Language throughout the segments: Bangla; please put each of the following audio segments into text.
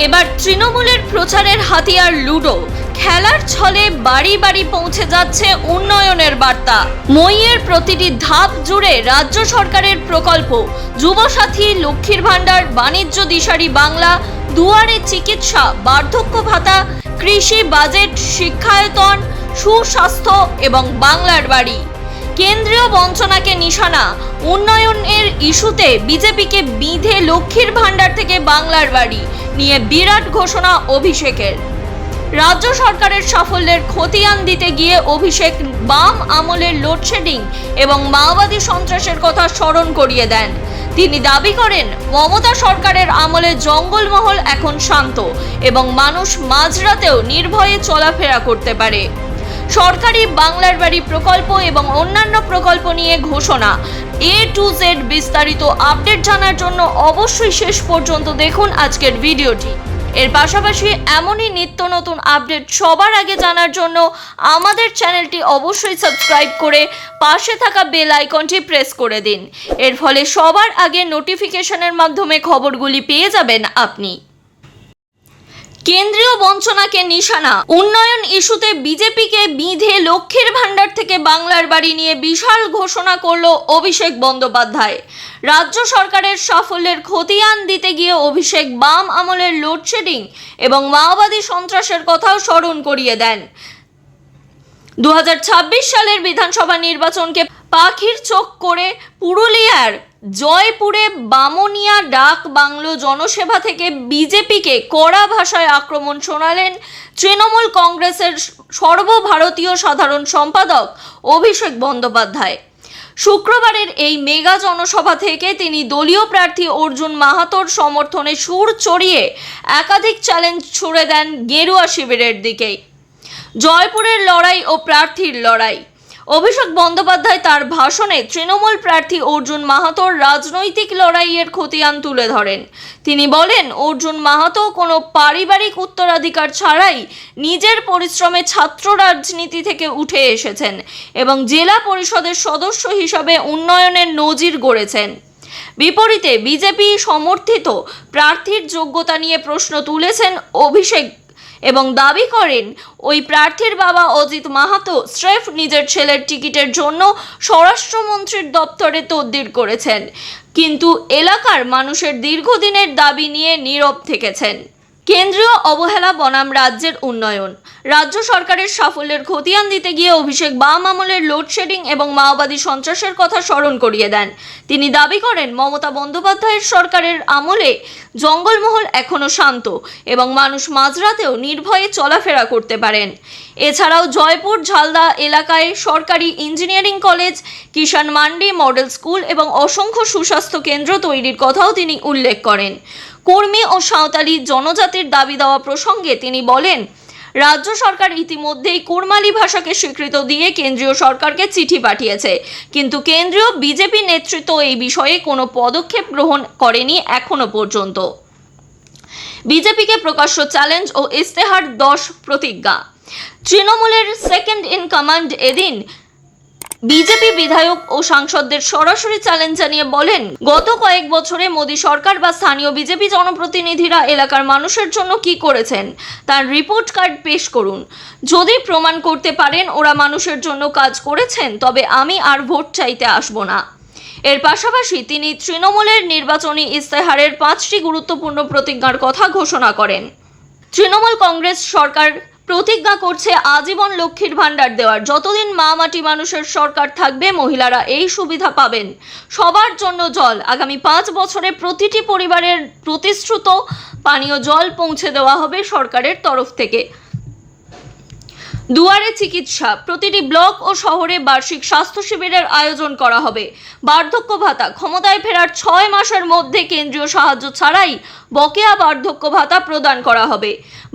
এবার তৃণমূলের প্রচারের হাতিয়ার লুডো। খেলার ছলে বাড়ি বাড়ি পৌঁছে যাচ্ছে উন্নয়নের বার্তা। মইয়ের প্রতিটি ধাপ জুড়ে রাজ্য সরকারের প্রকল্প, যুবসাথী, লক্ষ্মীর ভাণ্ডার, বাণিজ্য দিশারি বাংলা, দুয়ারে চিকিৎসা, বার্ধক্য ভাতা, কৃষি, বাজেট, শিক্ষায়তন, সুস্বাস্থ্য এবং বাংলার বাড়ি। কেন্দ্রীয় বঞ্চনাকে নিশানা, উন্নয়নের ইস্যুতে বিজেপিকে বিঁধে লক্ষ্মীর ভাণ্ডার থেকে বাংলার বাড়ি নিয়ে বিরাট ঘোষণা অভিষেকের। রাজ্য সরকারের সাফল্যের খতিয়ান দিতে গিয়ে অভিষেক বাম আমলের লোডশেডিং এবং মাওবাদী সন্ত্রাসের কথা স্মরণ করিয়ে দেন। তিনি দাবি করেন, মমতা সরকারের আমলে জঙ্গলমহল এখন শান্ত এবং মানুষ মাঝরাতেও নির্ভয়ে চলাফেরা করতে পারে। সরকারি বাংলার বাড়ি প্রকল্প এবং অন্যান্য প্রকল্প নিয়ে ঘোষণা। A to Z বিস্তারিত আপডেট জানার জন্য অবশ্যই শেষ পর্যন্ত দেখুন আজকের ভিডিওটি। এর পাশাপাশি এমনই নিত্য নতুন আপডেট সবার আগে জানার জন্য আমাদের চ্যানেলটি অবশ্যই সাবস্ক্রাইব করে পাশে থাকা বেল আইকনটি প্রেস করে দিন। এর ফলে সবার আগে নোটিফিকেশনের মাধ্যমে খবরগুলি পেয়ে যাবেন আপনি। কেন্দ্রীয় বঞ্চনাকে নিশানা, উন্নয়ন ইস্যুতে বিজেপিকে বিঁধে লক্ষ্মীর ভাণ্ডার থেকে বাংলার বাড়ি নিয়ে বিশাল ঘোষণা করল অভিষেক বন্দ্যোপাধ্যায়। রাজ্য সরকারের সাফল্যের খতিয়ান দিতে গিয়ে অভিষেক বাম আমলের লোডশেডিং এবং মাওবাদী সন্ত্রাসের কথাও স্মরণ করিয়ে দেন। 2026 সালের বিধানসভা নির্বাচনকে পাখির চোখ করে পুরুলিয়ার জয়পুরে বামুনিয়া ডাক বাংলো জনসভা থেকে বিজেপিকে কড়া ভাষায় আক্রমণ শোনালেন তৃণমূল কংগ্রেসের সর্বভারতীয় সাধারণ সম্পাদক অভিষেক বন্দ্যোপাধ্যায়। শুক্রবারের এই মেগা জনসভা থেকে তিনি দলীয় প্রার্থী অর্জুন মাহাতোর সমর্থনে সুর চড়িয়ে একাধিক চ্যালেঞ্জ ছুড়ে দেন গেরুয়া শিবিরের দিকে। জয়পুরের লড়াই ও প্রার্থীর লড়াই। অভিষেক বন্দ্যোপাধ্যায় তার ভাষণে তৃণমূল প্রার্থী অর্জুন মাহাতোর রাজনৈতিক লড়াইয়ের খতিয়ান তুলে ধরেন। তিনি বলেন, অর্জুন মাহাতো কোনো পারিবারিক উত্তরাধিকার ছাড়াই নিজের পরিশ্রমে ছাত্র রাজনীতি থেকে উঠে এসেছেন এবং জেলা পরিষদের সদস্য হিসাবে উন্নয়নের নজির গড়েছেন। বিপরীতে বিজেপি সমর্থিত প্রার্থীর যোগ্যতা নিয়ে প্রশ্ন তুলেছেন অভিষেক এবং দাবি করেন, ওই প্রার্থীর বাবা অজিত মাহাতো স্রেফ নিজের ছেলের টিকিটের জন্য স্বরাষ্ট্রমন্ত্রীর দপ্তরে তদবির করেছেন, কিন্তু এলাকার মানুষের দীর্ঘদিনের দাবি নিয়ে নীরব থেকেছেন। কেন্দ্রীয় অবহেলা বনাম রাজ্যের উন্নয়ন। রাজ্য সরকারের সাফল্যের খতিয়ান দিতে গিয়ে অভিষেক বাম আমলের লোডশেডিং এবং মাওবাদী সন্ত্রাসের কথা স্মরণ করিয়ে দেন। তিনি দাবি করেন, মমতা বন্দ্যোপাধ্যায়ের সরকারের আমলে জঙ্গলমহল এখনও শান্ত এবং মানুষ মাঝরাতেও নির্ভয়ে চলাফেরা করতে পারেন। এছাড়াও জয়পুর ঝালদা এলাকায় সরকারি ইঞ্জিনিয়ারিং কলেজ, কিষাণ মান্ডি মডেল স্কুল এবং অসংখ্য সুস্বাস্থ্য কেন্দ্র তৈরির কথাও তিনি উল্লেখ করেন। কর্মী ও সাঁওতালি জনজাতির দাবি দেওয়া প্রসঙ্গে তিনি বলেন, রাজ্য সরকার ইতিমধ্যেই কুড়মালি ভাষাকে স্বীকৃতি দিয়ে কেন্দ্রীয় সরকারকে চিঠি পাঠিয়েছে, কিন্তু কেন্দ্রীয় বিজেপি নেতৃত্ব এই বিষয়ে কোনো পদক্ষেপ গ্রহণ করেনি এখনো পর্যন্ত। বিজেপিকে প্রকাশ্য চ্যালেঞ্জ ও ইস্তেহার 10 প্রতিজ্ঞা। তৃণমূলের সেকেন্ড ইন কমান্ড এদিন বিজেপি বিধায়ক ও সাংসদদের সরাসরি চ্যালেঞ্জ জানিয়ে বলেন, গত কয়েক বছরে মোদী সরকার বা স্থানীয় বিজেপি জনপ্রতিনিধিরা এলাকার মানুষের জন্য কি করেছেন তার রিপোর্ট কার্ড পেশ করুন। যদি প্রমাণ করতে পারেন ওরা মানুষের জন্য কাজ করেছেন, তবে আমি আর ভোট চাইতে আসব না। এর পাশাপাশি তিনি তৃণমূলের নির্বাচনী ইস্তেহারের 5টি গুরুত্বপূর্ণ প্রতিজ্ঞার কথা ঘোষণা করেন। তৃণমূল কংগ্রেস সরকার প্রতিজ্ঞা করছে আজীবন লক্ষ্মীর ভাণ্ডার দেওয়ার। যতদিন মা মাটি মানুষের সরকার থাকবে মহিলারা এই সুবিধা পাবেন। সবার জন্য জল। আগামী 5 বছরে প্রতিটি পরিবারের প্রতিশ্রুত পানীয় জল পৌঁছে দেওয়া হবে সরকারের তরফ থেকে। দুয়ারে চিকিৎসা। প্রতিটি ব্লক ও শহরে বার্ষিক স্বাস্থ্য শিবিরের আয়োজন করা হবে। বার্ধক্য ভাতা। ক্ষমতায় ফেরার 6 মাসের মধ্যে কেন্দ্রীয় সাহায্য ছাড়াই বকেয়া বার্ধক্য ভাতা প্রদান করা হবে।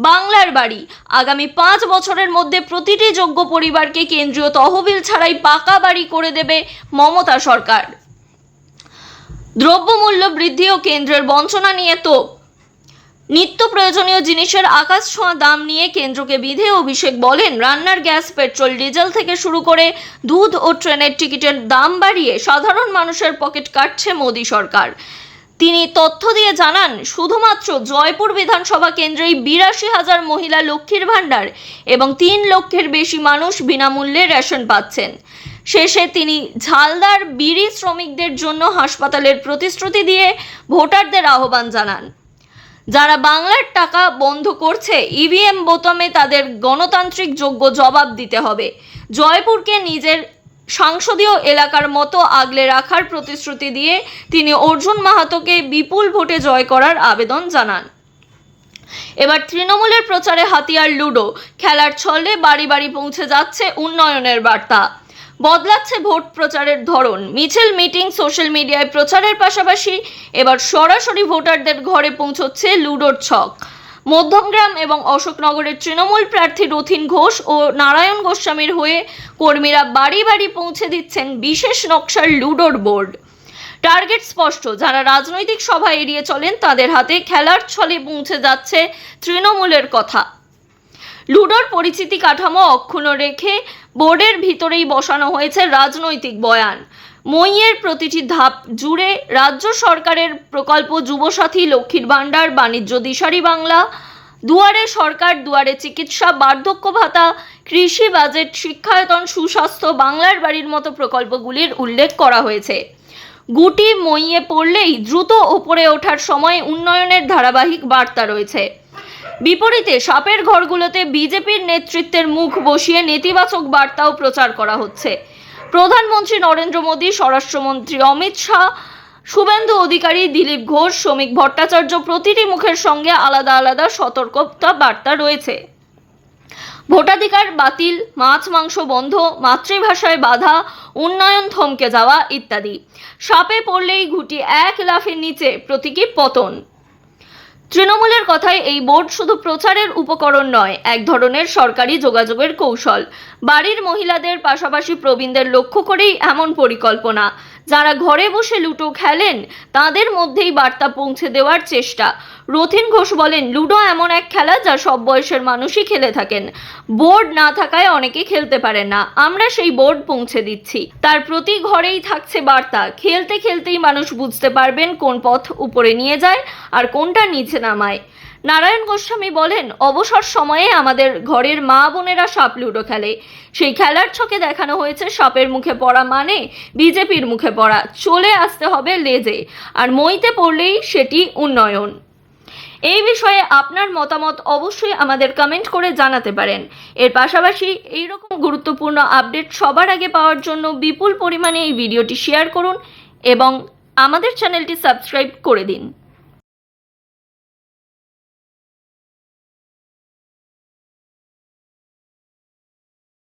বাংলার বাড়ি। আগামী 5 বছরের মধ্যে প্রতিটি যোগ্য পরিবারকে কেন্দ্রীয় তহবিল ছাড়াই পাকা বাড়ি করে দেবে মমতা সরকার। দ্রব্যমূল্য বৃদ্ধি ও কেন্দ্রের বঞ্চনা নিয়ে তোপ। নিত্য প্রয়োজনীয় জিনিসের আকাশ ছোঁয়া দাম নিয়ে কেন্দ্রকে বিধে অভিষেক বলেন, রান্নার গ্যাস, পেট্রোল, ডিজেল থেকে শুরু করে দুধ ও ট্রেনের টিকিটের দাম বাড়িয়ে সাধারণ মানুষের পকেট কাটছে মোদী সরকার। তিনি তথ্য দিয়ে জানান, শুধুমাত্র জয়পুর বিধানসভা কেন্দ্রেই 82,000 মহিলা লক্ষ্মীর ভাণ্ডার এবং 3 লক্ষের বেশি মানুষ বিনামূল্যে রেশন পাচ্ছেন। শেষে তিনি ঝালদার বিড়ি শ্রমিকদের জন্য হাসপাতালের প্রতিশ্রুতি দিয়ে ভোটারদের আহ্বান জানান, যারা বাংলার টাকা বন্ধ করছে ইভিএম বোতামে তাদের গণতান্ত্রিক যোগ্য জবাব দিতে হবে। জয়পুরকে নিজের সংসদীয় এলাকার মতো আগলে রাখার প্রতিশ্রুতি দিয়ে তিনি অর্জুন মাহাতোকে বিপুল ভোটে জয় করার আবেদন জানান। এবার তৃণমূলের প্রচারে হাতিয়ার লুডো, খেলার ছলে বাড়ি বাড়ি পৌঁছে যাচ্ছে উন্নয়নের বার্তা। বদলাচ্ছে ভোট প্রচারের ধরন, মিছিল, মিটিং, সোশ্যাল মিডিয়ায় প্রচারের পাশাপাশি এবার সরাসরি ভোটারদের ঘরে পৌঁছচ্ছে লুডোর ছক। মধ্যমগ্রাম এবং অশোকনগরের তৃণমূল প্রার্থী রথীন ঘোষ ও নারায়ণ গোস্বামীর হয়ে কর্মীরা বাড়ি বাড়ি পৌঁছে দিচ্ছেন বিশেষ নকশার লুডোর বোর্ড। টার্গেট স্পষ্ট, যারা রাজনৈতিক সভা এড়িয়ে চলেন তাদের হাতে খেলার ছলে পৌঁছে যাচ্ছে তৃণমূলের কথা। লুডোর পরিচিতি কাঠামো অক্ষুণ্ণ রেখে বোর্ডের ভিতরেই বসানো হয়েছে রাজনৈতিক বয়ান। মইয়ের প্রতিটি ধাপ জুড়ে রাজ্য সরকারের প্রকল্প, যুবসাথী, লক্ষ্মীর ভাণ্ডার, বাণিজ্য দিশারি বাংলা, দুয়ারে সরকার, দুয়ারে চিকিৎসা, বার্ধক্য ভাতা, কৃষি, বাজেট, শিক্ষায়তন, সুস্বাস্থ্য, বাংলার বাড়ির মতো প্রকল্পগুলির উল্লেখ করা হয়েছে। গুটি মইয়ে পড়লেই দ্রুত ওপরে ওঠার সময় উন্নয়নের ধারাবাহিক বার্তা রয়েছে। বিপরীতে সাপের ঘরগুলোতে বিজেপির নেতৃত্বের মুখ বসিয়ে নেতিবাচক বার্তাও প্রচার করা হচ্ছে। প্রধানমন্ত্রী নরেন্দ্র মোদী, স্বরাষ্ট্রমন্ত্রী অমিত শাহ, শুভেন্দু অধিকারী, দিলীপ ঘোষ, শ্রমিক ভট্টাচার্য প্রতিটি মুখের সঙ্গে আলাদা আলাদা সতর্কতা বার্তা রয়েছে। ভোটাধিকার বাতিল, মাছ মাংস বন্ধ, মাতৃভাষায় বাধা, উন্নয়ন থমকে যাওয়া ইত্যাদি। সাপে পড়লেই ঘুটি এক লাফের নিচে প্রতীকী পতন। তৃণমূলের কথায় এই বোর্ড শুধু প্রচারের উপকরণ নয়, এক ধরনের সরকারি যোগাযোগের কৌশল। বাড়ির মহিলাদের পাশাপাশি প্রবীণদের লক্ষ্য করেই এমন পরিকল্পনা। যারা ঘরে বসে লুডো খেলেন তাদের মধ্যেই বার্তা পৌঁছে দেওয়ার চেষ্টা। রথীন ঘোষ বলেন, লুডো এমন এক খেলা যা সব বয়সের মানুষই খেলে থাকেন। বোর্ড না থাকায় অনেকে খেলতে পারেন না, আমরা সেই বোর্ড পৌঁছে দিচ্ছি। তার প্রতি ঘরেই থাকছে বার্তা, খেলতে খেলতেই মানুষ বুঝতে পারবেন কোন পথ উপরে নিয়ে যায় আর কোনটা নিচে নামায়। নারায়ণ গোস্বামী বলেন, অবসর সময়ে আমাদের ঘরের মা বোনেরা সাপ লুডো খেলে। সেই খেলার ছকে দেখানো হয়েছে সাপের মুখে পড়া মানে বিজেপির মুখে পড়া, চলে আসতে হবে লেজে, আর মইতে পড়লেই সেটি উন্নয়ন। এই বিষয়ে আপনার মতামত অবশ্যই আমাদের কমেন্ট করে জানাতে পারেন। এর পাশাপাশি এইরকম গুরুত্বপূর্ণ আপডেট সবার আগে পাওয়ার জন্য বিপুল পরিমাণে এই ভিডিওটি শেয়ার করুন এবং আমাদের চ্যানেলটি সাবস্ক্রাইব করে দিন।